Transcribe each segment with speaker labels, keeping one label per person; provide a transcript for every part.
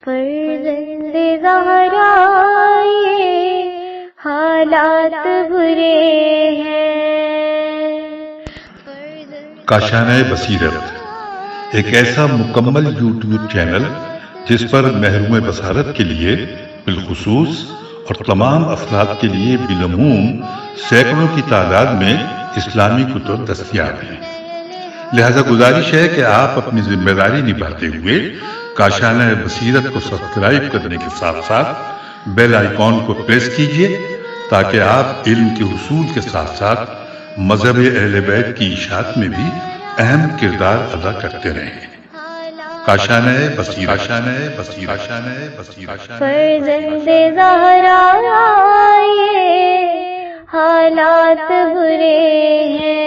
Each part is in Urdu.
Speaker 1: فرزند زہرا یہ حالات برے ہیں۔
Speaker 2: کاشانہ بصیرت ایک ایسا مکمل یوٹیوب چینل جس پر محروم بصارت کے لیے بالخصوص اور تمام افراد کے لیے بالعموم سینکڑوں کی تعداد میں اسلامی کتب دستیاب ہیں۔ لہذا گزارش ہے کہ آپ اپنی ذمہ داری نبھاتے ہوئے کاشانہ بصیرت کو سبسکرائب کرنے کے ساتھ ساتھ بیل آئیکن کو پریس کیجئے تاکہ آپ علم کے حصول کے ساتھ ساتھ مذہب اہل بیت کی اشاعت میں بھی اہم کردار ادا کرتے رہیں۔ کاشانہ بصیرت۔
Speaker 1: فرزند زہرا یہ حالات برے ہیں۔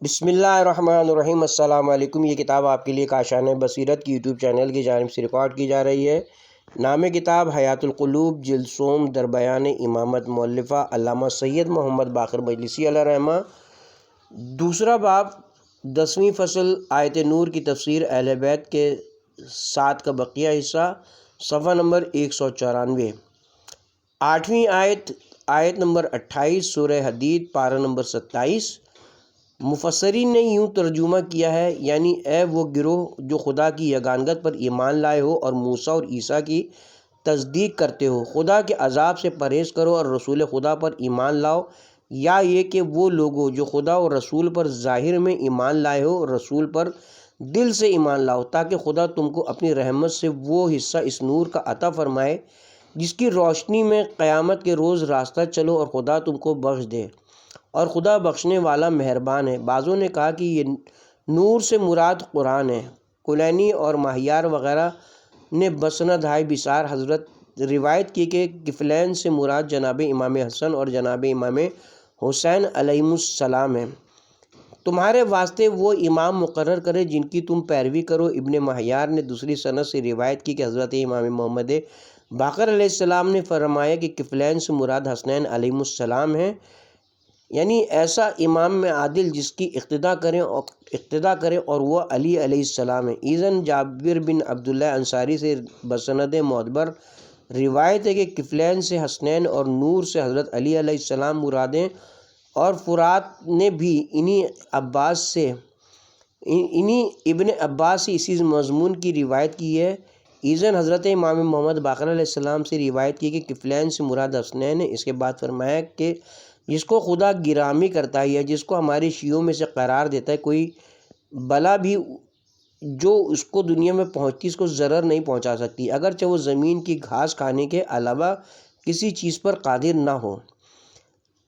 Speaker 3: بسم اللہ الرحمن الرحیم۔ السلام علیکم۔ یہ کتاب آپ کے لیے کاشانہ بصیرت کی یوٹیوب چینل کی جانب سے ریکارڈ کی جا رہی ہے۔ نام کتاب حیات القلوب، جلد سوم، در بیان امامت، مؤلفہ علامہ سید محمد باقر مجلسی علیہ رحمہ۔ دوسرا باب 10ویں فصل آیت نور کی تفسیر اہل بیت کے 7 کا بقیہ حصہ، صفحہ نمبر 194۔ 8ویں آیت نمبر 28 سورہ حدید، پارہ نمبر 27۔ مفسرین نے یوں ترجمہ کیا ہے، یعنی اے وہ گروہ جو خدا کی یگانگت پر ایمان لائے ہو اور موسیٰ اور عیسیٰ کی تصدیق کرتے ہو، خدا کے عذاب سے پرہیز کرو اور رسول خدا پر ایمان لاؤ، یا یہ کہ وہ لوگوں جو خدا اور رسول پر ظاہر میں ایمان لائے ہو اور رسول پر دل سے ایمان لاؤ، تاکہ خدا تم کو اپنی رحمت سے وہ حصہ اس نور کا عطا فرمائے جس کی روشنی میں قیامت کے روز راستہ چلو اور خدا تم کو بخش دے، اور خدا بخشنے والا مہربان ہے۔ بعضوں نے کہا کہ یہ نور سے مراد قرآن ہے۔ کلینی اور ماہیار وغیرہ نے بسند ہائے بسار حضرت روایت کی کہ کفلین سے مراد جناب امام حسن اور جناب امام حسین علیہم السلام ہیں۔ تمہارے واسطے وہ امام مقرر کرے جن کی تم پیروی کرو۔ ابن ماہیار نے دوسری سند سے روایت کی کہ حضرت امام محمد باقر علیہ السلام نے فرمایا کہ کفلین سے مراد حسنین علیہم السلام ہیں، یعنی ایسا امام میں عادل جس کی اقتداء کریں اور وہ علی علیہ السلام ہے۔ ایذن جابر بن عبداللہ انصاری سے بسند معتبر روایت ہے کہ کفلین سے حسنین اور نور سے حضرت علی علیہ السلام مراد ہیں، اور فرات نے بھی انہی ابن عباس سے اسی مضمون کی روایت کی ہے۔ ایذن حضرت امام محمد باقر علیہ السلام سے روایت کی کہ کفلین سے مراد حسنین ہے۔ اس کے بعد فرمایا کہ جس کو خدا گرامی کرتا ہے یا جس کو ہمارے شیعوں میں سے قرار دیتا ہے، کوئی بلا بھی جو اس کو دنیا میں پہنچتی اس کو ضرر نہیں پہنچا سکتی، اگرچہ وہ زمین کی گھاس کھانے کے علاوہ کسی چیز پر قادر نہ ہو۔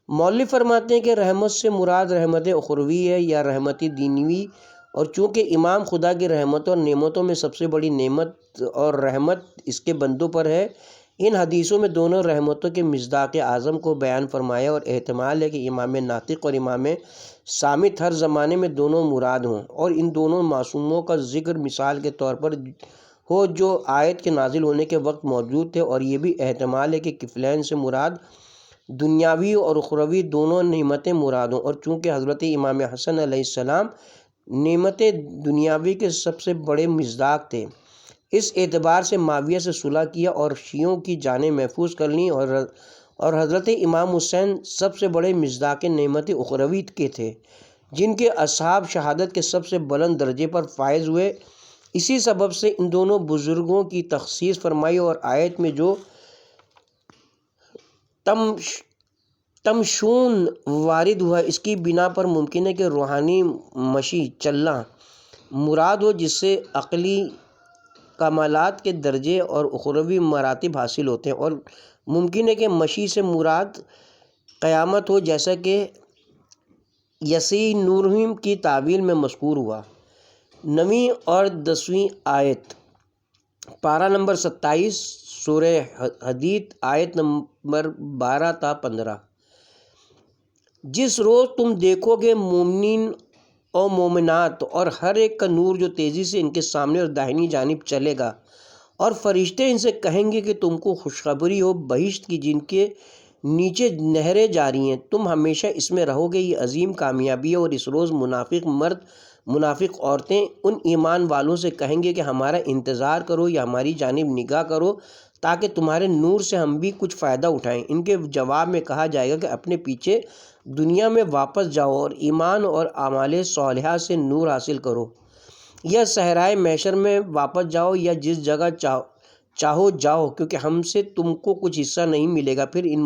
Speaker 3: مولوی فرماتے ہیں کہ رحمت سے مراد رحمت اخروی ہے یا رحمت دینوی، اور چونکہ امام خدا کی رحمتوں اور نعمتوں میں سب سے بڑی نعمت اور رحمت اس کے بندوں پر ہے، ان حدیثوں میں دونوں رحمتوں کے مصداق اعظم کو بیان فرمایا، اور احتمال ہے کہ امام ناطق اور امام صامت ہر زمانے میں دونوں مراد ہوں، اور ان دونوں معصوموں کا ذکر مثال کے طور پر ہو جو آیت کے نازل ہونے کے وقت موجود تھے، اور یہ بھی احتمال ہے کہ کفلین سے مراد دنیاوی اور اخروی دونوں نعمتیں مراد ہوں، اور چونکہ حضرت امام حسن علیہ السلام نعمت دنیاوی کے سب سے بڑے مصداق تھے، اس اعتبار سے معاویہ سے صلح کیا اور شیعوں کی جانیں محفوظ کر لیں، اور حضرت امام حسین سب سے بڑے مصداق نعمت اخروی کے تھے جن کے اصحاب شہادت کے سب سے بلند درجے پر فائز ہوئے۔ اسی سبب سے ان دونوں بزرگوں کی تخصیص فرمائی، اور آیت میں جو تمشون وارد ہوا اس کی بنا پر ممکن ہے کہ روحانی مشی چلنا مراد ہو، جس سے عقلی کمالات کے درجے اور اخروی مراتب حاصل ہوتے ہیں، اور ممکن ہے کہ مشی سے مراد قیامت ہو، جیسا کہ یسیع نورہم کی تعویل میں مذکور ہوا۔ 9ویں اور 10ویں آیت، پارہ نمبر 27 سورہ حدید، آیت نمبر 12 تا 15۔ جس روز تم دیکھو گے مومنین اور مومنات اور ہر ایک کا نور جو تیزی سے ان کے سامنے اور داہنی جانب چلے گا، اور فرشتے ان سے کہیں گے کہ تم کو خوشخبری ہو بہشت کی جن کے نیچے نہریں جاری ہیں، تم ہمیشہ اس میں رہو گے، یہ عظیم کامیابی ہے۔ اور اس روز منافق مرد منافق عورتیں ان ایمان والوں سے کہیں گے کہ ہمارا انتظار کرو یا ہماری جانب نگاہ کرو تاکہ تمہارے نور سے ہم بھی کچھ فائدہ اٹھائیں۔ ان کے جواب میں کہا جائے گا کہ اپنے پیچھے دنیا میں واپس جاؤ اور ایمان اور اعمال صالحہ سے نور حاصل کرو، یا صحرائے محشر میں واپس جاؤ، یا جس جگہ چاہو جاؤ، کیونکہ ہم سے تم کو کچھ حصہ نہیں ملے گا۔ پھر ان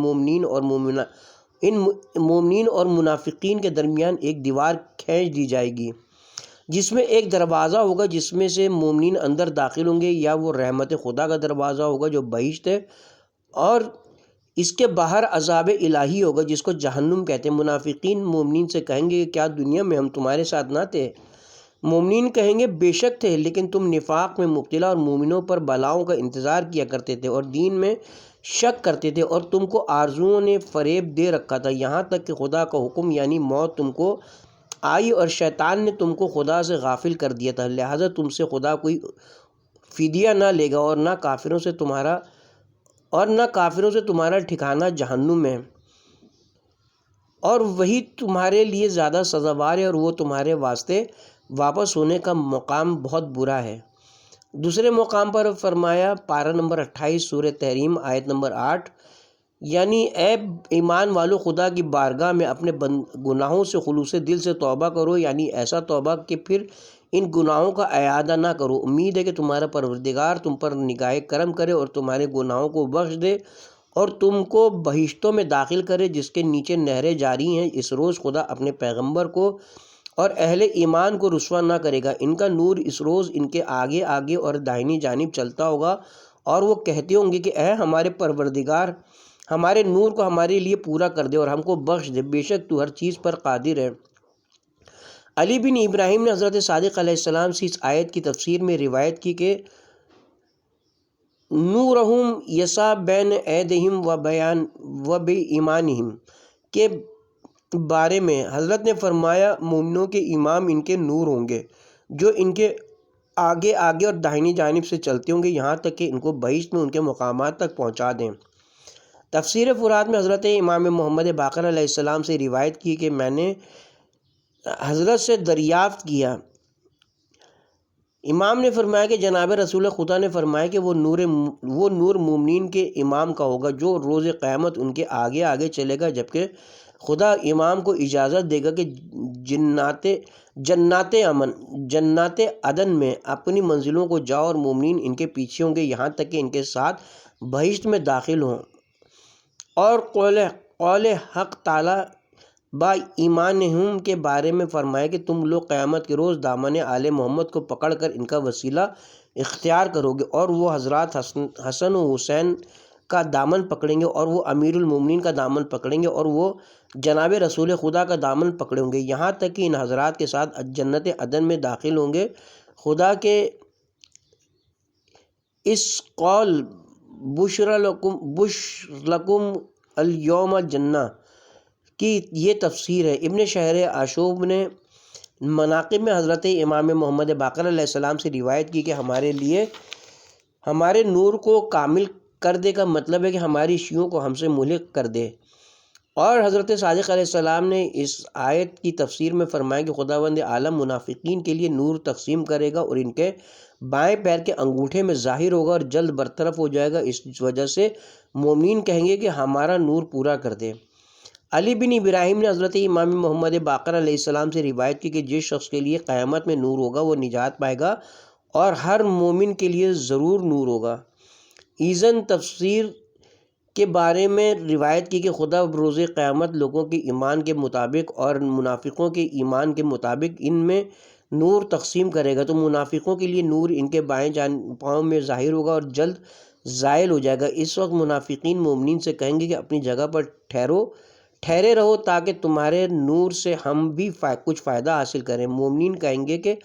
Speaker 3: مومنین اور منافقین کے درمیان ایک دیوار کھینچ دی جائے گی جس میں ایک دروازہ ہوگا جس میں سے مومنین اندر داخل ہوں گے، یا وہ رحمت خدا کا دروازہ ہوگا جو بہشت ہے، اور اس کے باہر عذاب الہی ہوگا جس کو جہنم کہتے ہیں۔ منافقین مومنین سے کہیں گے کہ کیا دنیا میں ہم تمہارے ساتھ نہ تھے؟ مومنین کہیں گے بے شک تھے، لیکن تم نفاق میں مبتلا اور مومنوں پر بلاؤں کا انتظار کیا کرتے تھے اور دین میں شک کرتے تھے، اور تم کو آرزوؤں نے فریب دے رکھا تھا، یہاں تک کہ خدا کا حکم یعنی موت تم کو آئی اور شیطان نے تم کو خدا سے غافل کر دیا تھا، لہٰذا تم سے خدا کوئی فدیہ نہ لے گا، اور نہ کافروں سے تمہارا ٹھکانہ جہنم ہے، اور وہی تمہارے لیے زیادہ سزاوار ہے، اور وہ تمہارے واسطے واپس ہونے کا مقام بہت برا ہے۔ دوسرے مقام پر فرمایا، پارہ نمبر 28 سورہ تحریم آیت نمبر 8، یعنی اے ایمان والو خدا کی بارگاہ میں اپنے گناہوں سے خلوص دل سے توبہ کرو، یعنی ایسا توبہ کہ پھر ان گناہوں کا اعادہ نہ کرو۔ امید ہے کہ تمہارا پروردگار تم پر نگاہ کرم کرے اور تمہارے گناہوں کو بخش دے اور تم کو بہشتوں میں داخل کرے جس کے نیچے نہریں جاری ہیں۔ اس روز خدا اپنے پیغمبر کو اور اہل ایمان کو رسوا نہ کرے گا۔ ان کا نور اس روز ان کے آگے آگے اور دائنی جانب چلتا ہوگا، اور وہ کہتے ہوں گے کہ اے ہمارے پروردگار، ہمارے نور کو ہمارے لیے پورا کر دے اور ہم کو بخش دے، بے شک تو ہر چیز پر قادر ہے۔ علی بن ابراہیم نے حضرت صادق علیہ السلام سے اس آیت کی تفسیر میں روایت کی کہ نورہم یسع بین ایدہم و بایمانہم کے بارے میں حضرت نے فرمایا، مومنوں کے امام ان کے نور ہوں گے جو ان کے آگے آگے اور داہنی جانب سے چلتے ہوں گے یہاں تک کہ ان کو بہشت میں ان کے مقامات تک پہنچا دیں۔ تفسیر فرات میں حضرت امام محمد باقر علیہ السلام سے روایت کی کہ میں نے حضرت سے دریافت کیا، امام نے فرمایا کہ جناب رسول خدا نے فرمایا کہ وہ نور مومنین کے امام کا ہوگا جو روز قیامت ان کے آگے آگے چلے گا، جبکہ خدا امام کو اجازت دے گا کہ جنات عدن میں اپنی منزلوں کو جاؤ، اور مومنین ان کے پیچھے ہوں گے یہاں تک کہ ان کے ساتھ بہشت میں داخل ہوں۔ اور قول حق تعالیٰ با ایمانہم کے بارے میں فرمایا کہ تم لوگ قیامت کے روز دامن آل محمد کو پکڑ کر ان کا وسیلہ اختیار کرو گے، اور وہ حضرات حسن و حسین کا دامن پکڑیں گے، اور وہ امیر المومنین کا دامن پکڑیں گے، اور وہ جناب رسول خدا کا دامن پکڑیں گے، یہاں تک کہ ان حضرات کے ساتھ جنت عدن میں داخل ہوں گے۔ خدا کے اس قول بشر لکم الیوم جنہ کی یہ تفسیر ہے۔ ابن شہر آشوب نے مناقب میں حضرت امام محمد باقر علیہ السلام سے روایت کی کہ ہمارے نور کو کامل کر دے کا مطلب ہے کہ ہماری شیوں کو ہم سے ملحق کر دے۔ اور حضرت صادق علیہ السلام نے اس آیت کی تفسیر میں فرمایا کہ خداوند عالم منافقین کے لیے نور تقسیم کرے گا اور ان کے بائیں پیر کے انگوٹھے میں ظاہر ہوگا اور جلد برطرف ہو جائے گا، اس وجہ سے مومنین کہیں گے کہ ہمارا نور پورا کر دے۔ علی بن ابراہیم نے حضرت امام محمد باقر علیہ السلام سے روایت کی کہ جس شخص کے لیے قیامت میں نور ہوگا وہ نجات پائے گا، اور ہر مومن کے لیے ضرور نور ہوگا۔ ایزن تفسیر کے بارے میں روایت کی کہ خدا روز قیامت لوگوں کے ایمان کے مطابق اور منافقوں کے ایمان کے مطابق ان میں نور تقسیم کرے گا، تو منافقوں کے لیے نور ان کے بائیں پاؤں میں ظاہر ہوگا اور جلد زائل ہو جائے گا۔ اس وقت منافقین مومنین سے کہیں گے کہ اپنی جگہ پر ٹھہرے رہو تاکہ تمہارے نور سے ہم بھی کچھ فائدہ حاصل کریں۔ مومنین کہیں گے کہ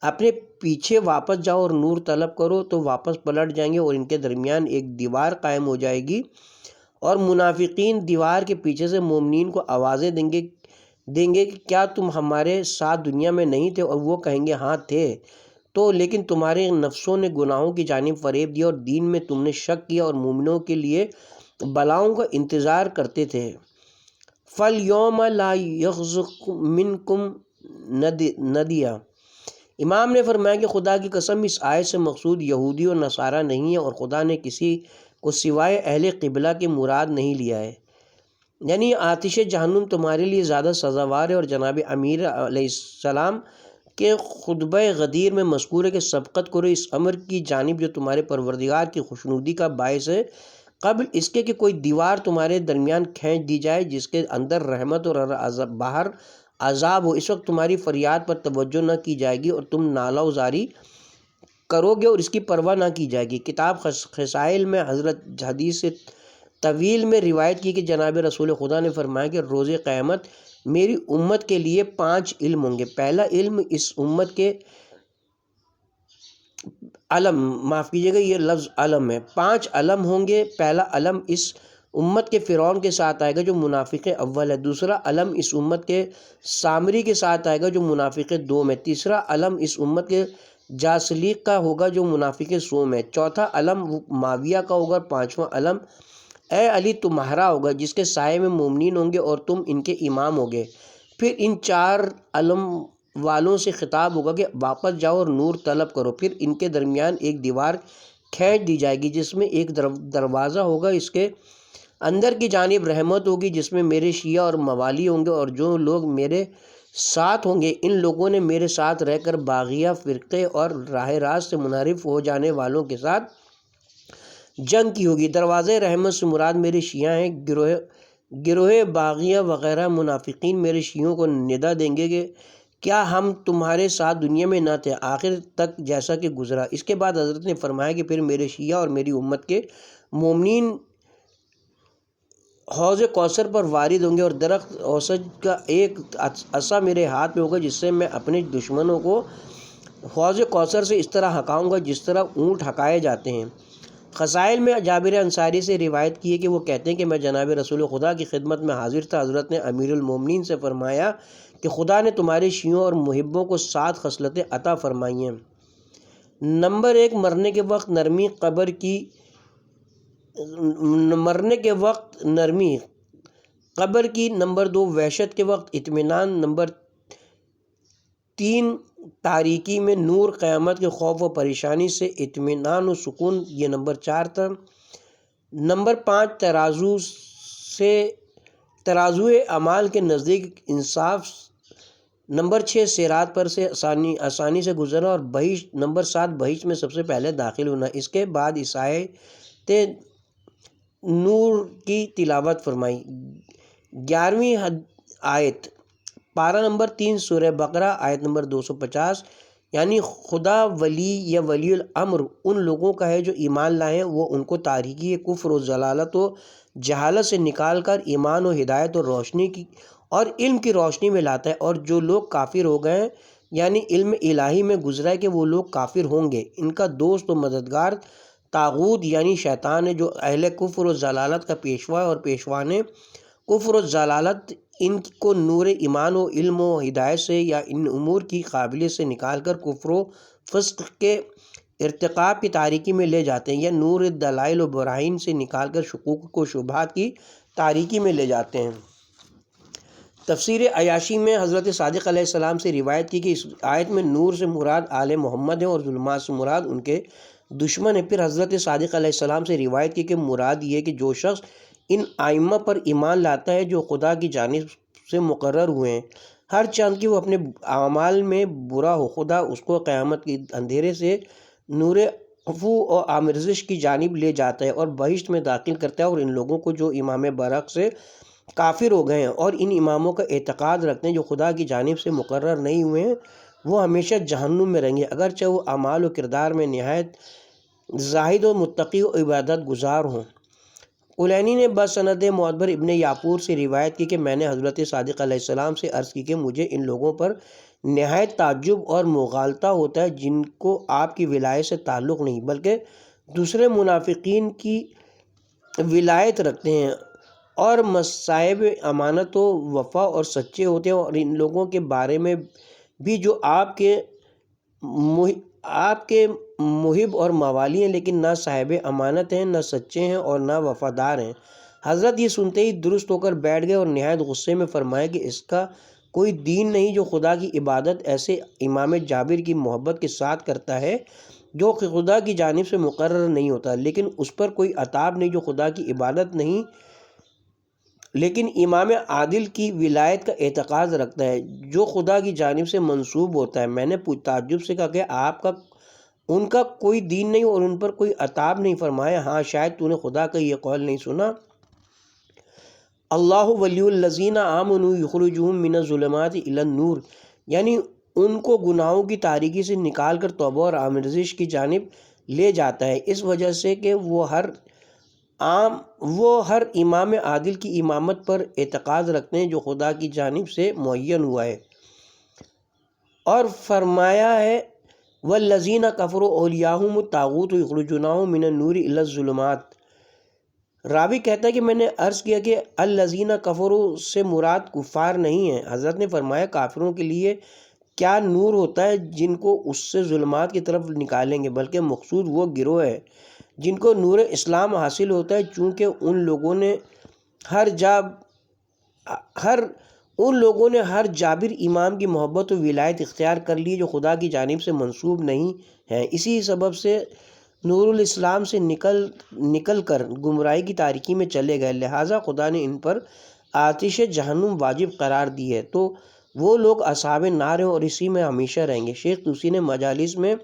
Speaker 3: اپنے پیچھے واپس جاؤ اور نور طلب کرو، تو واپس پلٹ جائیں گے اور ان کے درمیان ایک دیوار قائم ہو جائے گی، اور منافقین دیوار کے پیچھے سے مومنین کو آوازیں دیں گے کہ کیا تم ہمارے ساتھ دنیا میں نہیں تھے؟ اور وہ کہیں گے ہاں تھے، تو لیکن تمہارے نفسوں نے گناہوں کی جانب فریب دیا اور دین میں تم نے شک کیا اور مومنوں کے لیے بلاؤں کا انتظار کرتے تھے۔ فَالْيَوْمَ لَا يَخْزُكُ مِنْكُمْ نَدِيَا، امام نے فرمایا کہ خدا کی قسم اس آیت سے مقصود یہودی اور نصارہ نہیں ہے، اور خدا نے کسی کو سوائے اہل قبلہ کے مراد نہیں لیا ہے، یعنی آتش جہنم تمہارے لیے زیادہ سزاوار ہے۔ اور جناب امیر علیہ السلام کے خطبہ غدیر میں مذکور ہے کہ سبقت کرو اس امر کی جانب جو تمہارے پروردگار کی خوشنودی کا باعث ہے، قبل اس کے کہ کوئی دیوار تمہارے درمیان کھینچ دی جائے جس کے اندر رحمت اور باہر عذاب ہو۔ اس وقت تمہاری فریاد پر توجہ نہ کی جائے گی اور تم نالہ و زاری کرو گے اور اس کی پرواہ نہ کی جائے گی۔ کتاب خسائل میں حضرت حدیث طویل میں روایت کی کہ جناب رسول خدا نے فرمایا کہ روز قیامت میری امت کے لیے 5 علم ہوں گے۔ پہلا علم اس امت کے علم، معاف کیجیے گا یہ لفظ علم ہے، 5 علم ہوں گے۔ پہلا علم اس امت کے فرعون کے ساتھ آئے گا جو منافق اول ہے، دوسرا علم اس امت کے سامری کے ساتھ آئے گا جو منافق دوم ہے، تیسرا علم اس امت کے جاسلیق کا ہوگا جو منافق سوم ہے، چوتھا علم معاویہ کا ہوگا، پانچواں علم اے علی تمہارا ہوگا جس کے سائے میں مومنین ہوں گے اور تم ان کے امام ہوگے۔ پھر ان 4 علم والوں سے خطاب ہوگا کہ واپس جاؤ اور نور طلب کرو۔ پھر ان کے درمیان ایک دیوار کھینچ دی جائے گی جس میں ایک دروازہ ہوگا، اس کے اندر کی جانب رحمت ہوگی جس میں میرے شیعہ اور موالی ہوں گے، اور جو لوگ میرے ساتھ ہوں گے ان لوگوں نے میرے ساتھ رہ کر باغیہ فرقے اور راہ راست سے منحرف ہو جانے والوں کے ساتھ جنگ کی ہوگی۔ دروازے رحمت سے مراد میرے شیعہ ہیں، گروہ باغیہ وغیرہ منافقین میرے شیعوں کو ندا دیں گے کہ کیا ہم تمہارے ساتھ دنیا میں نہ تھے، آخر تک جیسا کہ گزرا۔ اس کے بعد حضرت نے فرمایا کہ پھر میرے شیعہ اور میری امت کے مومنین حوض کوثر پر وارد ہوں گے، اور درخت اوسج کا ایک عصا میرے ہاتھ میں ہوگا جس سے میں اپنے دشمنوں کو حوض کوثر سے اس طرح ہکاؤں گا جس طرح اونٹ ہکائے جاتے ہیں۔ خسائل میں جابر انصاری سے روایت کی ہے کہ وہ کہتے ہیں کہ میں جناب رسول خدا کی خدمت میں حاضر تھا، حضرت نے امیر المومنین سے فرمایا کہ خدا نے تمہارے شیعوں اور محبوں کو 7 خصلتیں عطا فرمائی ہیں۔ نمبر 1 مرنے کے وقت نرمی قبر کی، نمبر 2 وحشت کے وقت اطمینان، نمبر 3 تاریکی میں نور، قیامت کے خوف و پریشانی سے اطمینان و سکون، یہ نمبر 4 تھا۔ نمبر 5 ترازوئے اعمال کے نزدیک انصاف، نمبر 6 صراط پر سے آسانی سے گزرنا، اور بہشت، نمبر 7 بہشت میں سب سے پہلے داخل ہونا۔ اس کے بعد اس آیت نور کی تلاوت فرمائی۔ 11ویں آیت، پارہ نمبر 3 سورہ بقرہ، آیت نمبر 250، یعنی خدا ولی یا ولی الامر ان لوگوں کا ہے جو ایمان لائے ہیں، وہ ان کو تاریکی کفر و ضلالت و جہالت سے نکال کر ایمان و ہدایت اور روشنی کی اور علم کی روشنی میں لاتا ہے، اور جو لوگ کافر ہو گئے ہیں یعنی علم الہی میں گزرا ہے کہ وہ لوگ کافر ہوں گے، ان کا دوست و مددگار طاغوت یعنی شیطان ہے جو اہل کفر و ضلالت کا پیشوا ہے، اور پیشوان کفر و ضلالت ان کو نور ایمان و علم و ہدایت سے یا ان امور کی قابلیت سے نکال کر کفر و فسق کے ارتکاب کی تاریکی میں لے جاتے ہیں، یا نور دلائل و براہین سے نکال کر شکوک و شبہات کی تاریکی میں لے جاتے ہیں۔ تفسیر عیاشی میں حضرت صادق علیہ السلام سے روایت کی کہ اس آیت میں نور سے مراد آل محمد ہیں اور ظلمات سے مراد ان کے دشمن ہیں۔ پھر حضرت صادق علیہ السلام سے روایت کی کہ مراد یہ کہ جو شخص ان ائمہ پر ایمان لاتا ہے جو خدا کی جانب سے مقرر ہوئے ہیں، ہر چاند کہ وہ اپنے اعمال میں برا ہو، خدا اس کو قیامت کے اندھیرے سے نور عفو اور آمرزش کی جانب لے جاتا ہے اور بہشت میں داخل کرتا ہے، اور ان لوگوں کو جو امام برحق سے کافر ہو گئے ہیں اور ان اماموں کا اعتقاد رکھتے ہیں جو خدا کی جانب سے مقرر نہیں ہوئے ہیں، وہ ہمیشہ جہنم میں رہیں گے، اگرچہ وہ اعمال و کردار میں نہایت زاہد و متقی و عبادت گزار ہوں۔ کلینی نے بسند معتبر ابن یاپور سے روایت کی کہ میں نے حضرت صادق علیہ السلام سے عرض کی کہ مجھے ان لوگوں پر نہایت تعجب اور مغالطہ ہوتا ہے جن کو آپ کی ولایت سے تعلق نہیں بلکہ دوسرے منافقین کی ولایت رکھتے ہیں اور مصائب امانت و وفا اور سچے ہوتے ہیں، اور ان لوگوں کے بارے میں بھی جو آپ کے محب اور موالی ہیں لیکن نہ صاحب امانت ہیں، نہ سچے ہیں اور نہ وفادار ہیں۔ حضرت یہ سنتے ہی درست ہو کر بیٹھ گئے اور نہایت غصے میں فرمایا کہ اس کا کوئی دین نہیں جو خدا کی عبادت ایسے امام جابر کی محبت کے ساتھ کرتا ہے جو کہ خدا کی جانب سے مقرر نہیں ہوتا، لیکن اس پر کوئی عتاب نہیں جو خدا کی عبادت نہیں لیکن امام عادل کی ولایت کا اعتقاد رکھتا ہے جو خدا کی جانب سے منسوب ہوتا ہے۔ میں نے تعجب سے کہا کہ ان کا کوئی دین نہیں اور ان پر کوئی عتاب نہیں۔ فرمایا ہاں شاید تو نے خدا کا یہ قول نہیں سنا، اللہ ولی الذین آمنوا یخرجہم من الظلمات الی النور، یعنی ان کو گناہوں کی تاریکی سے نکال کر توبہ اور آمرزش کی جانب لے جاتا ہے، اس وجہ سے کہ وہ ہر امام عادل کی امامت پر اعتقاد رکھتے ہیں جو خدا کی جانب سے معین ہوا ہے۔ اور فرمایا ہے والذین کفروا اولیاءہم الطاغوت یخرجونہم من النور الی الظلمات۔ راوی کہتا ہے کہ میں نے عرض کیا کہ الذین کفروا سے مراد کفار نہیں ہیں۔ حضرت نے فرمایا کافروں کے لیے کیا نور ہوتا ہے جن کو اس سے ظلمات کی طرف نکالیں گے، بلکہ مقصود وہ گروہ ہے جن کو نور اسلام حاصل ہوتا ہے، چونکہ ان لوگوں نے ہر جابر امام کی محبت و ولایت اختیار کر لی جو خدا کی جانب سے منسوب نہیں ہے، اسی سبب سے نور الاسلام سے نکل کر گمراہی کی تاریکی میں چلے گئے، لہٰذا خدا نے ان پر آتش جہنم واجب قرار دی ہے، تو وہ لوگ اصحاب نار ہیں اور اسی میں ہمیشہ رہیں گے۔ شیخ طوسی نے مجالس میں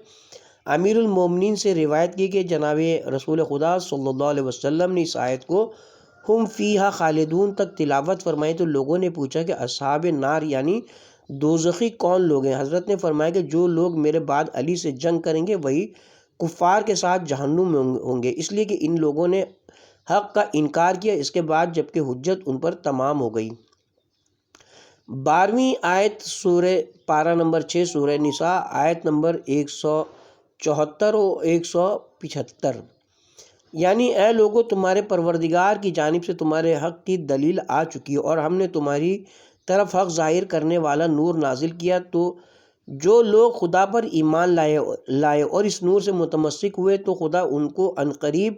Speaker 3: امیر المومنین سے روایت کی کہ جناب رسول خدا صلی اللہ علیہ وسلم نے اس آیت کو ہم فیہا خالدون تک تلاوت فرمائی، تو لوگوں نے پوچھا کہ اصحاب نار یعنی دوزخی کون لوگ ہیں؟ حضرت نے فرمایا کہ جو لوگ میرے بعد علی سے جنگ کریں گے وہی کفار کے ساتھ جہنم میں ہوں گے، اس لیے کہ ان لوگوں نے حق کا انکار کیا اس کے بعد جبکہ حجت ان پر تمام ہو گئی۔ 12ویں آیت سورہ پارہ نمبر 6 سورہ نساء آیت نمبر 174 و 175، یعنی اے لوگو تمہارے پروردگار کی جانب سے تمہارے حق کی دلیل آ چکی ہے اور ہم نے تمہاری طرف حق ظاہر کرنے والا نور نازل کیا، تو جو لوگ خدا پر ایمان لائے اور اس نور سے متمسک ہوئے تو خدا ان کو عنقریب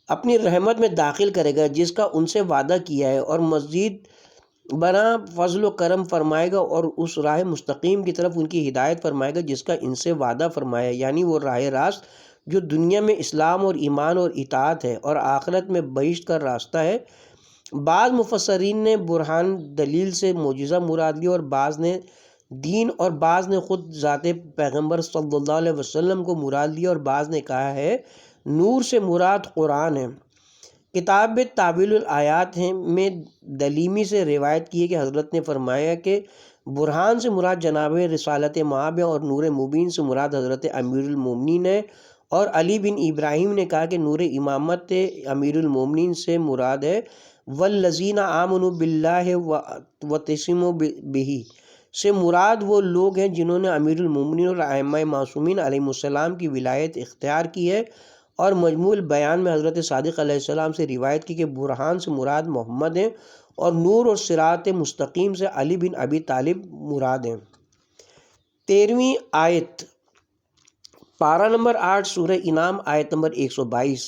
Speaker 3: اپنی رحمت میں داخل کرے گا جس کا ان سے وعدہ کیا ہے، اور مزید برآں فضل و کرم فرمائے گا اور اس راہ مستقیم کی طرف ان کی ہدایت فرمائے گا جس کا ان سے وعدہ فرمایا، یعنی وہ راہ راست جو دنیا میں اسلام اور ایمان اور اطاعت ہے اور آخرت میں بہشت کا راستہ ہے۔ بعض مفسرین نے برہان دلیل سے معجزہ مراد لیا اور بعض نے دین اور بعض نے خود ذات پیغمبر صلی اللہ علیہ وسلم کو مراد لیا اور بعض نے کہا ہے نور سے مراد قرآن ہے۔ کتاب تعویل الآیات میں دلیمی سے روایت کی ہے کہ حضرت نے فرمایا کہ برہان سے مراد جناب رسالت مآب ہے اور نور مبین سے مراد حضرت امیر المومنین ہے، اور علی بن ابراہیم نے کہا کہ نور امامت امیر المومنین سے مراد ہے والذین آمنوا باللہ واعتصموا بہ سے مراد وہ لوگ ہیں جنہوں نے امیر المومنین اور ائمہ معصومین علیہ السلام کی ولایت اختیار کی ہے، اور مجموع البیان میں حضرت صادق علیہ السلام سے روایت کی کہ برہان سے مراد محمد ہیں اور نور اور صراط مستقیم سے علی بن ابی طالب مراد ہیں۔ 13ویں آیت پارہ نمبر 8 سورہ انعام آیت نمبر 122،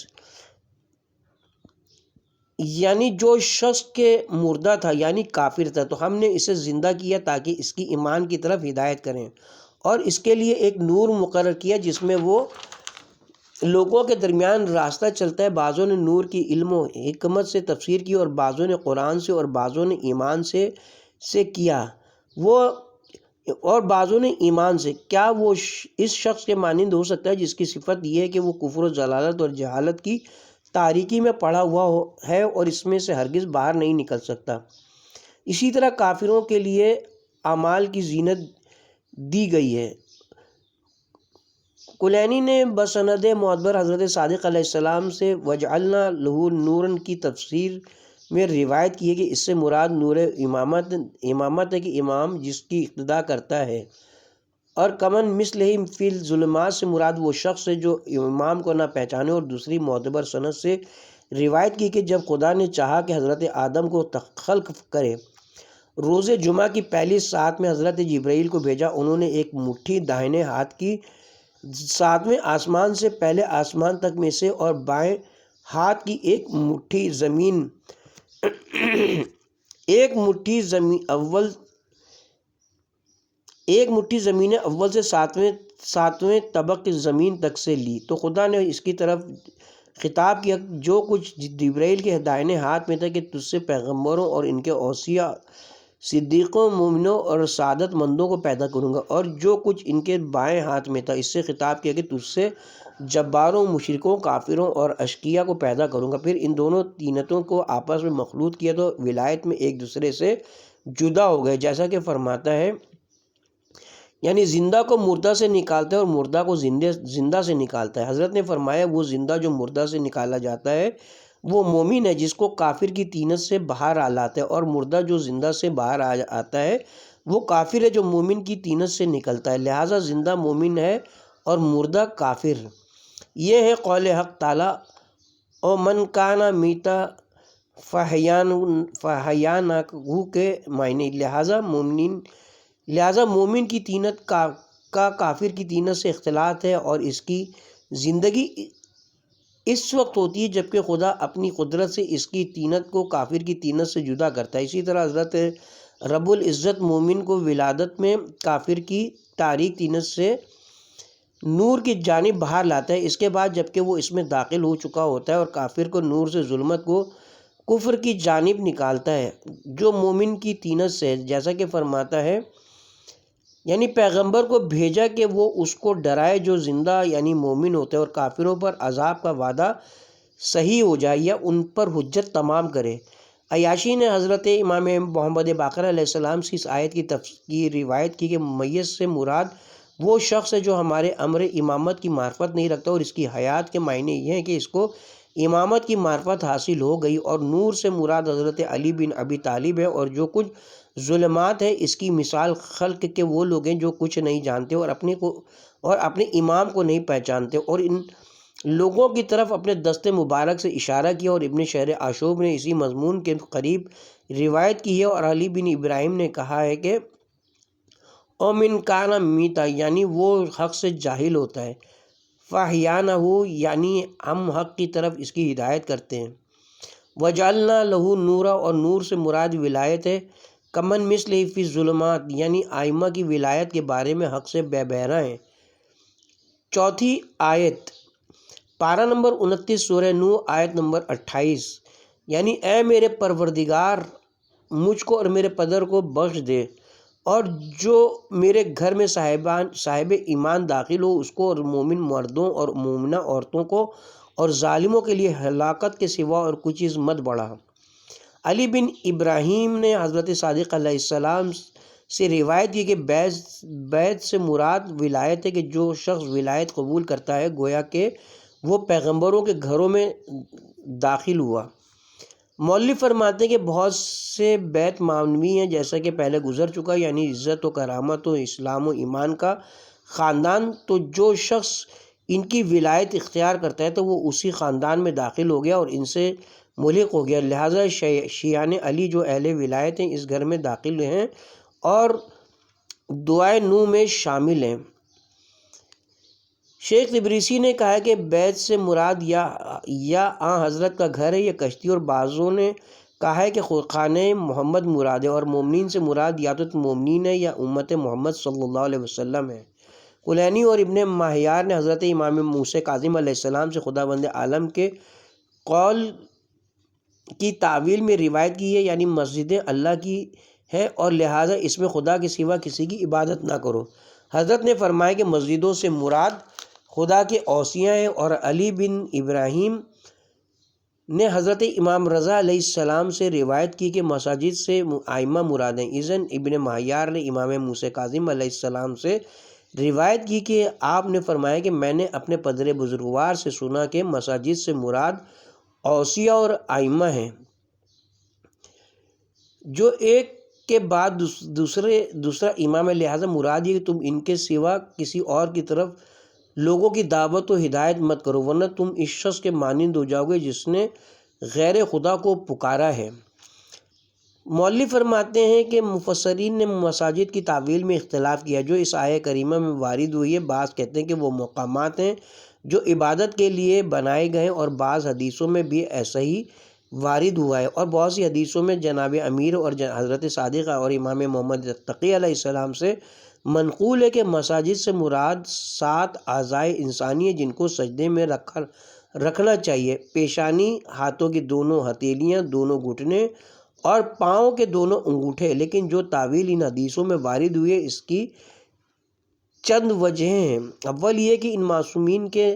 Speaker 3: یعنی جو شخص کے مردہ تھا یعنی کافر تھا تو ہم نے اسے زندہ کیا تاکہ اس کی ایمان کی طرف ہدایت کریں، اور اس کے لیے ایک نور مقرر کیا جس میں وہ لوگوں کے درمیان راستہ چلتا ہے۔ بعضوں نے نور کی علم و حکمت سے تفسیر کی اور بعضوں نے قرآن سے اور بعضوں نے ایمان سے کیا اور بعضوں نے ایمان سے۔ کیا وہ اس شخص کے مانند ہو سکتا ہے جس کی صفت یہ ہے کہ وہ کفر و ضلالت اور جہالت کی تاریکی میں پڑا ہوا ہے اور اس میں سے ہرگز باہر نہیں نکل سکتا؟ اسی طرح کافروں کے لیے اعمال کی زینت دی گئی ہے۔ کلینی نے بسند معتبر حضرت صادق علیہ السلام سے وجعلنا لہ نوراً کی تفسیر میں روایت کی ہے کہ اس سے مراد نور امامت ہے کہ امام جس کی اقتداء کرتا ہے، اور کمن مثلہ فی الظلمات سے مراد وہ شخص ہے جو امام کو نہ پہچانے، اور دوسری معتبر سند سے روایت کی کہ جب خدا نے چاہا کہ حضرت آدم کو خلق کرے، روز جمعہ کی پہلی ساعت میں حضرت جبرائیل کو بھیجا، انہوں نے ایک مٹھی داہنے ہاتھ کی 7ویں آسمان سے پہلے آسمان تک میں سے اور بائیں ہاتھ کی ایک مٹھی زمین اول ایک مٹھی زمین اول سے ساتویں طبق کی زمین تک سے لی، تو خدا نے اس کی طرف خطاب کیا جو کچھ جبرائیل کے دائیں ہاتھ میں تھا کہ تجھ سے پیغمبروں اور ان کے اوصیاء، صدیقوں، مومنوں اور سعادت مندوں کو پیدا کروں گا، اور جو کچھ ان کے بائیں ہاتھ میں تھا اس سے خطاب کیا کہ تجھ سے جباروں، مشرکوں، کافروں اور اشقیاء کو پیدا کروں گا۔ پھر ان دونوں طینتوں کو آپس میں مخلوط کیا تو ولایت میں ایک دوسرے سے جدا ہو گئے، جیسا کہ فرماتا ہے یعنی زندہ کو مردہ سے نکالتا ہے اور مردہ کو زندہ سے نکالتا ہے۔ حضرت نے فرمایا وہ زندہ جو مردہ سے نکالا جاتا ہے وہ مومن ہے جس کو کافر کی طینت سے باہر لاتا ہے، اور مردہ جو زندہ سے باہر آتا ہے وہ کافر ہے جو مومن کی طینت سے نکلتا ہے، لہٰذا زندہ مومن ہے اور مردہ کافر۔ یہ ہے قول حق تعالیٰ او من کانا میتا فحیانہ کے معنی، لہٰذا مومن کی طینت کا کافر کی طینت سے اختلاط ہے، اور اس کی زندگی اس وقت ہوتی ہے جبکہ خدا اپنی قدرت سے اس کی طینت کو کافر کی طینت سے جدا کرتا ہے۔ اسی طرح حضرت رب العزت مومن کو ولادت میں کافر کی تاریک طینت سے نور کی جانب باہر لاتا ہے، اس کے بعد جبکہ وہ اس میں داخل ہو چکا ہوتا ہے، اور کافر کو نور سے ظلمت کو کفر کی جانب نکالتا ہے جو مومن کی طینت سے، جیسا کہ فرماتا ہے یعنی پیغمبر کو بھیجا کہ وہ اس کو ڈرائے جو زندہ یعنی مومن ہوتے ہیں، اور کافروں پر عذاب کا وعدہ صحیح ہو جائے یا ان پر حجت تمام کرے۔ عیاشی نے حضرت امام محمد باقر علیہ السلام سے اس آیت کی روایت کی کہ میت سے مراد وہ شخص ہے جو ہمارے امر امامت کی معرفت نہیں رکھتا، اور اس کی حیات کے معنی یہ ہیں کہ اس کو امامت کی معرفت حاصل ہو گئی، اور نور سے مراد حضرت علی بن ابی طالب ہے، اور جو کچھ ظلمات ہے اس کی مثال خلق کے وہ لوگ ہیں جو کچھ نہیں جانتے اور اپنے امام کو نہیں پہچانتے، اور ان لوگوں کی طرف اپنے دست مبارک سے اشارہ کیا، اور ابن شہر عاشوب نے اسی مضمون کے قریب روایت کی ہے، اور علی بن ابراہیم نے کہا ہے کہ او من کانا میتا یعنی وہ حق سے جاہل ہوتا ہے، فاحیانہ یعنی ہم حق کی طرف اس کی ہدایت کرتے ہیں، وجعلنا لہو نورا اور نور سے مراد ولایت ہے، کمن مثلہ فی الظلمات یعنی ائمہ کی ولایت کے بارے میں حق سے بے بہرا ہیں۔ چوتھی آیت پارہ نمبر 29 سورہ نوح آیت نمبر 28 یعنی اے میرے پروردگار مجھ کو اور میرے پدر کو بخش دے، اور جو میرے گھر میں صاحب ایمان داخل ہو اس کو اور مومن مردوں اور مومنہ عورتوں کو اور ظالموں کے لیے ہلاکت کے سوا اور کچھ چیز مت بڑھا۔ علی بن ابراہیم نے حضرت صادق علیہ السلام سے روایت کی کہ بیعت سے مراد ولایت ہے کہ جو شخص ولایت قبول کرتا ہے گویا کہ وہ پیغمبروں کے گھروں میں داخل ہوا۔ مولوی فرماتے ہیں کہ بہت سے بیت معنوی ہیں جیسا کہ پہلے گزر چکا، یعنی عزت و کرامت و اسلام و ایمان کا خاندان، تو جو شخص ان کی ولایت اختیار کرتا ہے تو وہ اسی خاندان میں داخل ہو گیا اور ان سے ملحق ہو گیا، لہٰذا شیعان علی جو اہل ولایت ہیں اس گھر میں داخل ہیں اور دعائے نو میں شامل ہیں۔ شیخ تبریسی نے کہا کہ بیت سے مراد یا آن حضرت کا گھر ہے یا کشتی، اور بعضوں نے کہا ہے کہ خانہ محمد مراد ہے، اور مومنین سے مراد یا تو مومنین ہے یا امت محمد صلی اللہ علیہ وسلم ہے۔ کلینی اور ابن ماہیار نے حضرت امام موسیٰ کاظم علیہ السلام سے خداوند عالم کے قول کی تعویل میں روایت کی ہے، یعنی مسجدیں اللہ کی ہیں اور لہٰذا اس میں خدا کے سوا کسی کی عبادت نہ کرو۔ حضرت نے فرمایا کہ مسجدوں سے مراد خدا کے اوصیاء ہیں، اور علی بن ابراہیم نے حضرت امام رضا علیہ السلام سے روایت کی کہ مساجد سے ائمہ مراد ہیں۔ اذن ابن ماہیار نے امام موسیٰ کاظم علیہ السلام سے روایت کی کہ آپ نے فرمایا کہ میں نے اپنے پدر بزرگوار سے سنا کہ مساجد سے مراد اوصیاء اور ائمہ ہیں جو ایک کے بعد دوسرا امام ہے، لہٰذا مراد یہ کہ تم ان کے سوا کسی اور کی طرف لوگوں کی دعوت و ہدایت مت کرو، ورنہ تم اس شخص کے مانند ہو جاؤ گے جس نے غیر خدا کو پکارا ہے۔ مولوی فرماتے ہیں کہ مفسرین نے مساجد کی تعویل میں اختلاف کیا جو اس آیہ کریمہ میں وارد ہوئی ہے۔ بعض کہتے ہیں کہ وہ مقامات ہیں جو عبادت کے لیے بنائے گئے ہیں، اور بعض حدیثوں میں بھی ایسا ہی وارد ہوا ہے، اور بہت سی حدیثوں میں جناب امیر اور حضرت صادق اور امام محمد تقی علیہ السلام سے منقول ہے کہ مساجد سے مراد 7 اعضائے انسانی ہیں جن کو سجدے میں رکھنا چاہیے: پیشانی، ہاتھوں کی دونوں ہتھیلیاں، دونوں گھٹنے اور پاؤں کے دونوں انگوٹھے۔ لیکن جو تعویل ان حدیثوں میں وارد ہوئی ہے اس کی چند وجہیں ہیں۔ اول یہ کہ ان معصومین کے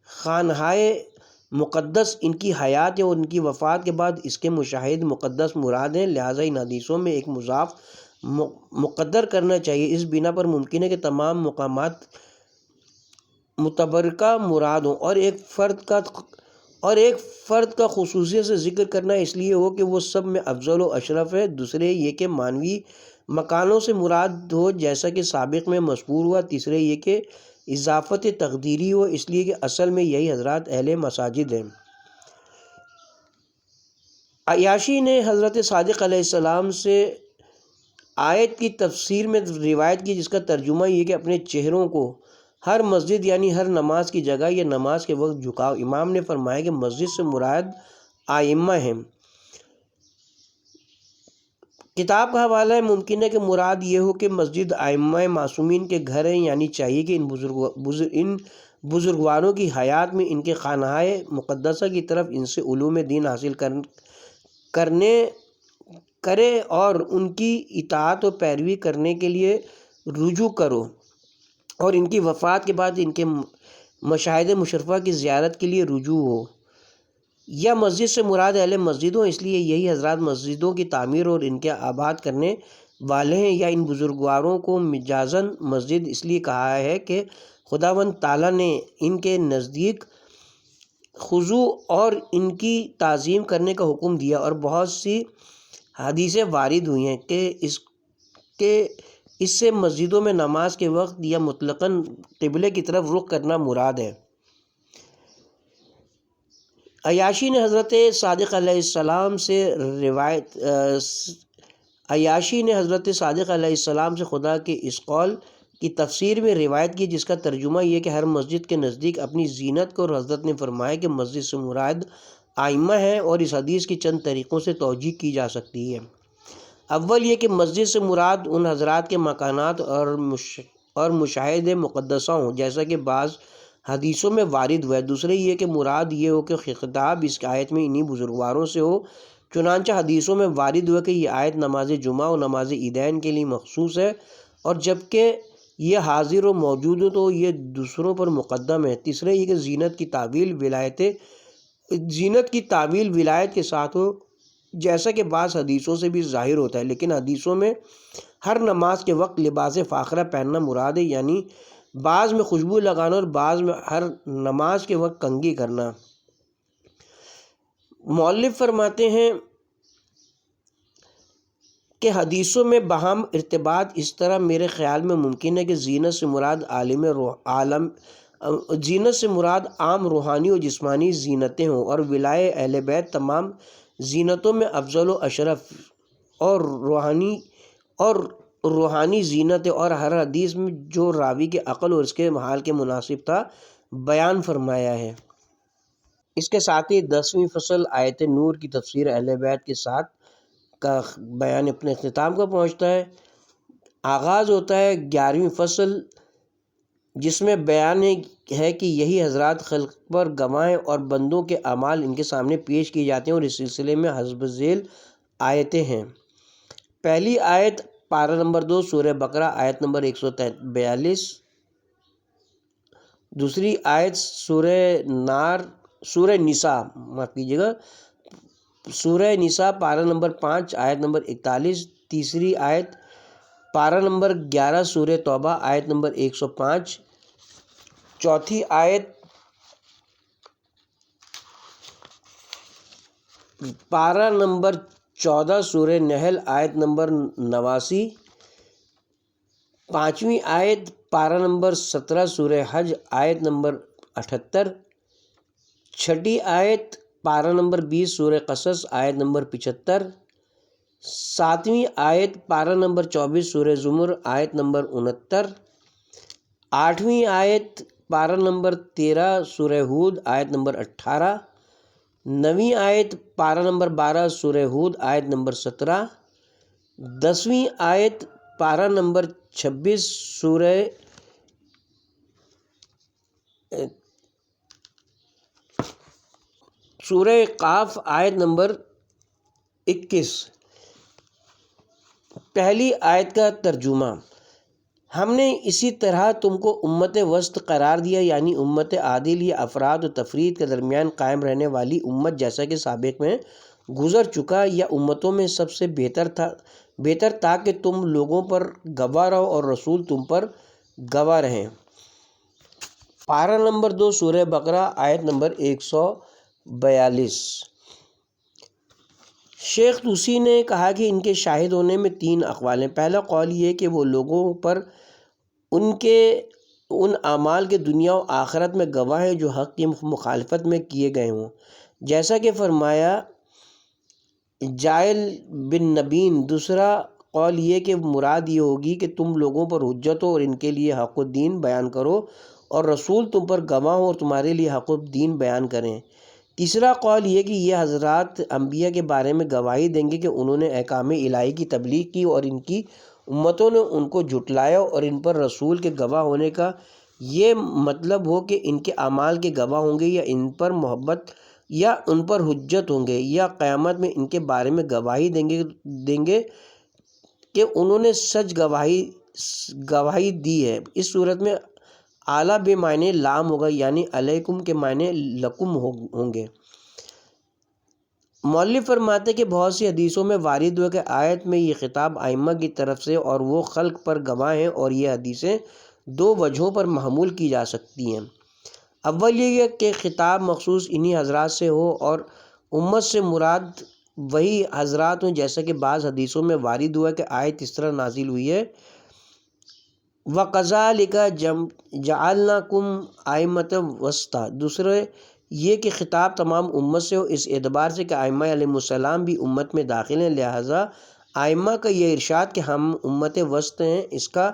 Speaker 3: خانہائے مقدس ان کی حیات اور ان کی وفات کے بعد اس کے مشاہد مقدس مراد ہیں، لہٰذا ان حدیثوں میں ایک مضاف مقدر کرنا چاہیے۔ اس بنا پر ممکن ہے کہ تمام مقامات متبرکہ مراد ہوں، اور ایک فرد کا خصوصیت سے ذکر کرنا اس لیے ہو کہ وہ سب میں افضل و اشرف ہے۔ دوسرے یہ کہ معنوی مکانوں سے مراد ہو جیسا کہ سابق میں مذکور ہوا۔ تیسرے یہ کہ اضافت تقدیری ہو، اس لیے کہ اصل میں یہی حضرات اہل مساجد ہیں۔ عیاشی نے حضرت صادق علیہ السلام سے آیت کی تفسیر میں روایت کی، جس کا ترجمہ یہ کہ اپنے چہروں کو ہر مسجد یعنی ہر نماز کی جگہ یا نماز کے وقت جھکاؤ۔ امام نے فرمایا کہ مسجد سے مراد ائمہ ہیں۔ کتاب کا حوالہ ہے: ممکن ہے کہ مراد یہ ہو کہ مسجد ائمہ معصومین کے گھر ہیں، یعنی چاہیے کہ ان بزرگواروں کی حیات میں ان کے خانہائے مقدسہ کی طرف ان سے علوم دین حاصل کرے اور ان کی اطاعت و پیروی کرنے کے لیے رجوع کرو، اور ان کی وفات کے بعد ان کے مشاہد مشرفہ کی زیارت کے لیے رجوع ہو۔ یا مسجد سے مراد اہل مسجد ہوں، اس لیے یہی حضرات مسجدوں کی تعمیر اور ان کے آباد کرنے والے ہیں۔ یا ان بزرگواروں کو مجازاً مسجد اس لیے کہا ہے کہ خداوند تعالیٰ نے ان کے نزدیک خضوع اور ان کی تعظیم کرنے کا حکم دیا، اور بہت سی حدیثیں وارد ہوئی ہیں کہ اس سے مسجدوں میں نماز کے وقت یا مطلقاً قبلے کی طرف رخ کرنا مراد ہے۔ عیاشی نے حضرت صادق علیہ السلام سے خدا کے اس قول کی تفسیر میں روایت کی، جس کا ترجمہ یہ کہ ہر مسجد کے نزدیک اپنی زینت کو، اور حضرت نے فرمایا کہ مسجد سے مراد ائمہ ہیں، اور اس حدیث کی چند طریقوں سے توجیہ کی جا سکتی ہے۔ اول یہ کہ مسجد سے مراد ان حضرات کے مکانات اور مشاہد مقدسہ ہوں جیسا کہ بعض حدیثوں میں وارد ہوا ہے۔ دوسرے یہ کہ مراد یہ ہو کہ خطاب اس آیت میں انہی بزرگواروں سے ہو، چنانچہ حدیثوں میں وارد ہوا کہ یہ آیت نماز جمعہ اور نماز عیدین کے لیے مخصوص ہے، اور جبکہ یہ حاضر و موجود ہو تو یہ دوسروں پر مقدم ہے۔ تیسرے یہ کہ زینت کی تعویل ولایت کے ساتھ ہو، جیسا کہ بعض حدیثوں سے بھی ظاہر ہوتا ہے، لیکن حدیثوں میں ہر نماز کے وقت لباس فاخرہ پہننا مراد ہے، یعنی بعض میں خوشبو لگانا اور بعض میں ہر نماز کے وقت کنگھی کرنا۔ مؤلف فرماتے ہیں کہ حدیثوں میں باہم ارتباط اس طرح میرے خیال میں ممکن ہے کہ زینت سے مراد عام روحانی و جسمانی زینتیں ہوں، اور ولائے اہل بیت تمام زینتوں میں افضل و اشرف اور روحانی زینت ہے، اور ہر حدیث میں جو راوی کے عقل اور اس کے حال کے مناسب تھا بیان فرمایا ہے۔ اس کے ساتھ ہی 10ویں فصل آیت نور کی تفسیر اہل بیت کے ساتھ کا بیان اپنے اختتام کو پہنچتا ہے۔ آغاز ہوتا ہے 11ویں فصل، جس میں بیان ہے کہ یہی حضرات خلق پر گواہ ہیں اور بندوں کے اعمال ان کے سامنے پیش کیے جاتے ہیں، اور اس سلسلے میں حسب ذیل آیتیں ہیں۔ پہلی آیت پارہ نمبر 2 سورہ بقرہ آیت نمبر 142۔ دوسری آیت سورہ نساء پارہ نمبر 5 آیت نمبر 41۔ تیسری آیت پارہ نمبر 11 سورہ توبہ آیت نمبر 105۔ چوتھی آیت پارہ نمبر 14 سورہ نحل آیت نمبر 89۔ پانچویں آیت پارہ نمبر 17 سورہ حج آیت نمبر 78۔ چھٹی آیت پارہ نمبر 20 سورہ قصص آیت نمبر 75۔ ساتویں آیت پارہ نمبر 24 سورہ زمر آیت نمبر 69۔ آٹھویں آیت پارہ نمبر 13 سورہ ہود آیت نمبر 18۔ نویں آیت پارہ نمبر 12 سورہ ہود آیت نمبر 17۔ 10ویں آیت پارہ نمبر 26 سورہ قاف آیت نمبر 21، پہلی آیت کا ترجمہ۔ ہم نے اسی طرح تم کو امت وسط قرار دیا، یعنی امت عادل یا افراد و تفرید کے درمیان قائم رہنے والی امت، جیسا کہ سابق میں گزر چکا، یا امتوں میں سب سے بہتر تاکہ تم لوگوں پر گواہ رہو اور رسول تم پر گواہ رہیں۔ پارہ نمبر 2 سورہ بقرہ آیت نمبر 142۔ شیخ طوسی نے کہا کہ ان کے شاہد ہونے میں 3 اقوال ہیں۔ پہلا قول یہ کہ وہ لوگوں پر ان اعمال کے دنیا و آخرت میں گواہ ہیں جو حق کی مخالفت میں کیے گئے ہوں، جیسا کہ فرمایا جائل بن نبین۔ دوسرا قول یہ کہ مراد یہ ہوگی کہ تم لوگوں پر حجت ہو اور ان کے لیے حق الدین بیان کرو اور رسول تم پر گواہ ہو اور تمہارے لیے حق الدین بیان کریں۔ تیسرا قول یہ کہ یہ حضرات انبیاء کے بارے میں گواہی دیں گے کہ انہوں نے احکام الہی کی تبلیغ کی اور ان کی امتوں نے ان کو جھٹلایا، اور ان پر رسول کے گواہ ہونے کا یہ مطلب ہو کہ ان کے اعمال کے گواہ ہوں گے، یا ان پر محبت یا ان پر حجت ہوں گے، یا قیامت میں ان کے بارے میں گواہی دیں گے کہ انہوں نے سچ گواہی دی ہے۔ اس صورت میں اعلیٰ بے معنی لام ہوگا، یعنی علیکم کے معنی لکم ہوں گے۔ مؤلف فرماتے کہ بہت سی حدیثوں میں وارد ہوا کہ آیت میں یہ خطاب ائمہ کی طرف سے اور وہ خلق پر گواہ ہیں، اور یہ حدیثیں 2 وجہوں پر محمول کی جا سکتی ہیں۔ اول یہ کہ خطاب مخصوص انہی حضرات سے ہو، اور امت سے مراد وہی حضرات ہوں، جیسا کہ بعض حدیثوں میں وارد ہوا کہ آیت اس طرح نازل ہوئی ہے، وَكَذَلِكَ جَعَلْنَاكُمْ أَئِمَّةً وَسْطًا۔ دوسرے یہ کہ خطاب تمام امت سے ہو، اس اعتبار سے کہ ائمہ علیہ السلام بھی امت میں داخل ہیں، لہٰذا ائمہ کا یہ ارشاد کہ ہم امت وسط ہیں، اس کا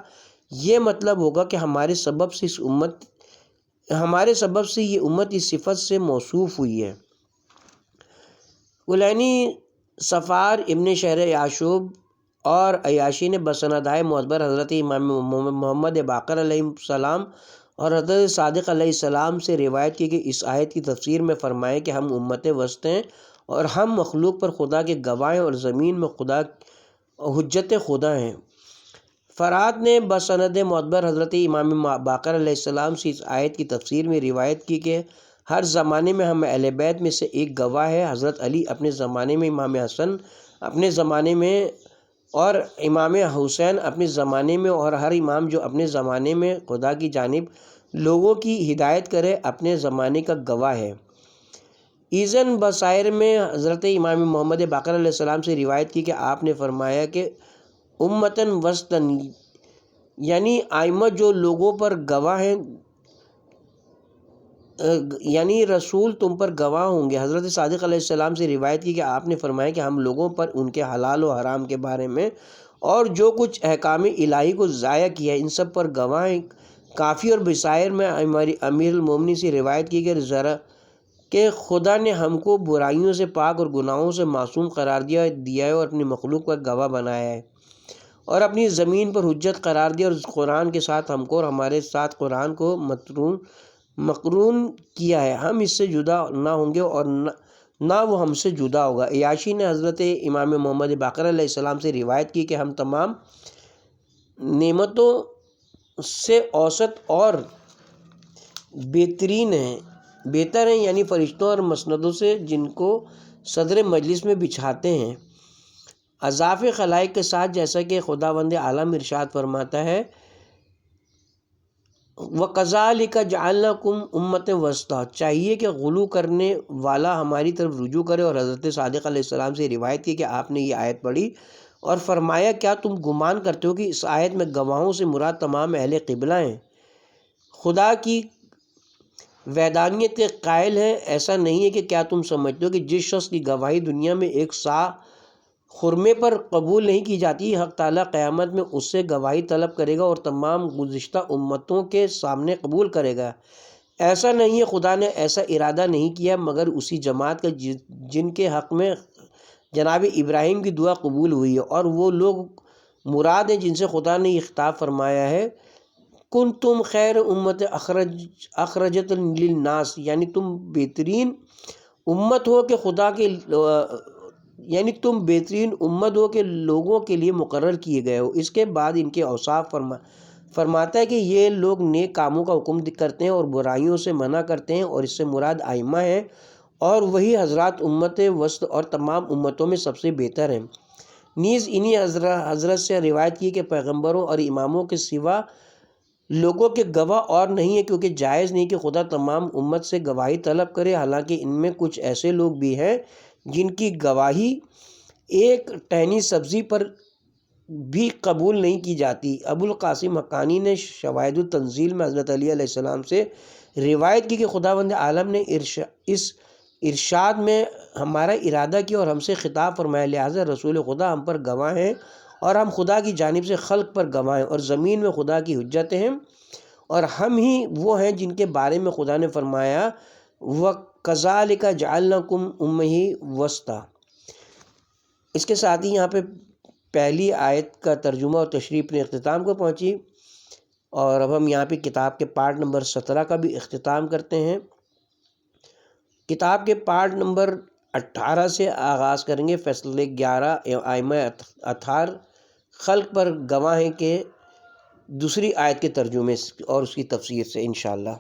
Speaker 3: یہ مطلب ہوگا کہ ہمارے سبب سے یہ امت اس صفت سے موصوف ہوئی ہے۔ کلینی صفار ابن شہر یعشوب اور عیاشی نے بسندائے معتبر حضرت امام محمد باقر علیہ السلام اور حضرت صادق علیہ السلام سے روایت کی کہ اس آیت کی تفسیر میں فرمائے کہ ہم امت وسط ہیں اور ہم مخلوق پر خدا کے گواہ ہیں اور زمین میں حجت خدا ہیں۔ فرات نے بسند معتبر حضرت امام باقر علیہ السلام سے اس آیت کی تفسیر میں روایت کی کہ ہر زمانے میں ہم اہل بیت میں سے ایک گواہ ہے، حضرت علی اپنے زمانے میں، امام حسن اپنے زمانے میں اور امام حسین اپنے زمانے میں، اور ہر امام جو اپنے زمانے میں خدا کی جانب لوگوں کی ہدایت کرے اپنے زمانے کا گواہ ہے۔ ایزن بصائر میں حضرت امام محمد باقر علیہ السلام سے روایت کی کہ آپ نے فرمایا کہ امتاً وسطاً، یعنی ائمہ جو لوگوں پر گواہ ہیں، یعنی رسول تم پر گواہ ہوں گے۔ حضرت صادق علیہ السلام سے روایت کی کہ آپ نے فرمایا کہ ہم لوگوں پر ان کے حلال و حرام کے بارے میں اور جو کچھ احکام الہی کو ضائع کیا ان سب پر گواہ ہیں۔ کافی اور بصائر میں امیر المومنین سے روایت کی کہ خدا نے ہم کو برائیوں سے پاک اور گناہوں سے معصوم قرار دیا ہے اور اپنی مخلوق پر گواہ بنایا ہے اور اپنی زمین پر حجت قرار دیا، اور قرآن کے ساتھ ہم کو اور ہمارے ساتھ قرآن کو مقرون کیا ہے۔ ہم اس سے جدا نہ ہوں گے اور نہ وہ ہم سے جدا ہوگا۔ عیاشی نے حضرت امام محمد باقر علیہ السلام سے روایت کی کہ ہم تمام نعمتوں سے اوسط اور بہتر ہیں، یعنی فرشتوں اور مسندوں سے جن کو صدر مجلس میں بچھاتے ہیں، اضاف خلائق کے ساتھ، جیسا کہ خداوند عالم ارشاد فرماتا ہے وَكَذَلِكَ جَعَلْنَاكُمْ أُمَّةً وَسْطًا۔ چاہیے کہ غلو کرنے والا ہماری طرف رجوع کرے، اور حضرت صادق علیہ السلام سے روایت کی کہ آپ نے یہ آیت پڑھی اور فرمایا کیا تم گمان کرتے ہو کہ اس آیت میں گواہوں سے مراد تمام اہل قبلہ ہیں، خدا کی وحدانیت کے قائل ہیں؟ ایسا نہیں ہے کہ کیا تم سمجھتے ہو کہ جس شخص کی گواہی دنیا میں ایک سا خرمے پر قبول نہیں کی جاتی، حق تعالیٰ قیامت میں اس سے گواہی طلب کرے گا اور تمام گزشتہ امتوں کے سامنے قبول کرے گا۔ ایسا نہیں ہے، خدا نے ایسا ارادہ نہیں کیا مگر اسی جماعت کا جن کے حق میں جناب ابراہیم کی دعا قبول ہوئی ہے، اور وہ لوگ مراد ہیں جن سے خدا نے یہ خطاب فرمایا ہے کن تم خیر امت اخرجت للناس، یعنی تم بہترین امت ہو کہ خدا کے یعنی تم بہترین امت ہو کہ لوگوں کے لیے مقرر کیے گئے ہو۔ اس کے بعد ان کے اوصاف فرماتا ہے کہ یہ لوگ نیک کاموں کا حکم کرتے ہیں اور برائیوں سے منع کرتے ہیں، اور اس سے مراد ائمہ ہیں، اور وہی حضرات امت وسط اور تمام امتوں میں سب سے بہتر ہیں۔ نیز انہی حضرت سے روایت کی کہ پیغمبروں اور اماموں کے سوا لوگوں کے گواہ اور نہیں ہے، کیونکہ جائز نہیں کہ خدا تمام امت سے گواہی طلب کرے، حالانکہ ان میں کچھ ایسے لوگ بھی ہیں جن کی گواہی ایک ٹہنی سبزی پر بھی قبول نہیں کی جاتی۔ ابو القاسم حقانی نے شواہد التنزیل میں حضرت علی علیہ السلام سے روایت کی کہ خداوند عالم نے اس ارشاد میں ہمارا ارادہ کیا اور ہم سے خطاب فرمایا، لہٰذا رسول خدا ہم پر گواہ ہیں اور ہم خدا کی جانب سے خلق پر گواہ ہیں، اور زمین میں خدا کی حجتیں ہیں، اور ہم ہی وہ ہیں جن کے بارے میں خدا نے فرمایا وَكَذَلِكَ جَعَلْنَاكُمْ أُمَّةً وَسْطًا۔ اس کے ساتھ ہی یہاں پہ پہلی آیت کا ترجمہ اور تشریح اپنے اختتام کو پہنچی، اور اب ہم یہاں پہ کتاب کے پارٹ نمبر 17 کا بھی اختتام کرتے ہیں۔ کتاب کے پارٹ نمبر 18 سے آغاز کریں گے، فیصلے 11 ائمہ اطہار خلق پر گواہ ہیں کے دوسری آیت کے ترجمے اور اس کی تفسیر سے انشاءاللہ۔